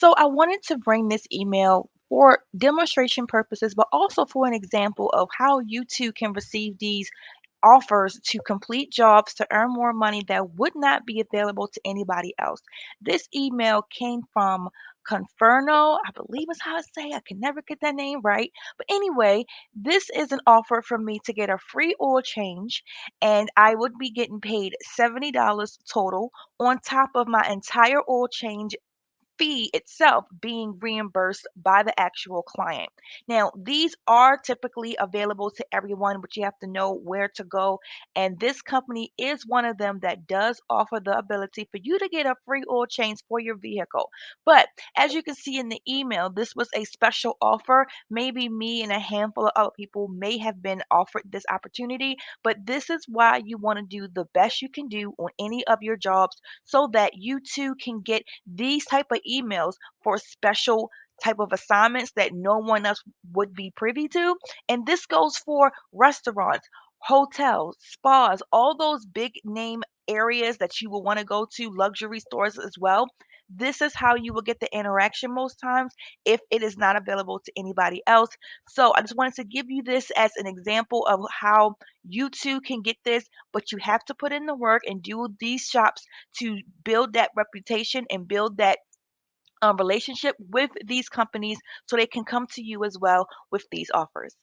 So I wanted to bring this email for demonstration purposes, but also for an example of how you too can receive these offers to complete jobs to earn more money that would not be available to anybody else. This email came from Conferno, I believe is how I say. I can never get that name right. But anyway, this is an offer for me to get a free oil change, and I would be getting paid $70 total on top of my entire oil change fee itself being reimbursed by the actual client. Now, these are typically available to everyone, but you have to know where to go. And this company is one of them that does offer the ability for you to get a free oil change for your vehicle. But as you can see in the email, this was a special offer. Maybe me and a handful of other people may have been offered this opportunity, but this is why you want to do the best you can do on any of your jobs so that you too can get these type of emails for special type of assignments that no one else would be privy to. And this goes for restaurants, hotels, spas, all those big name areas that you will want to go to, luxury stores as well. This is how you will get the interaction most times if it is not available to anybody else. So I just wanted to give you this as an example of how you too can get this, but you have to put in the work and do these shops to build that reputation and build that relationship with these companies so they can come to you as well with these offers.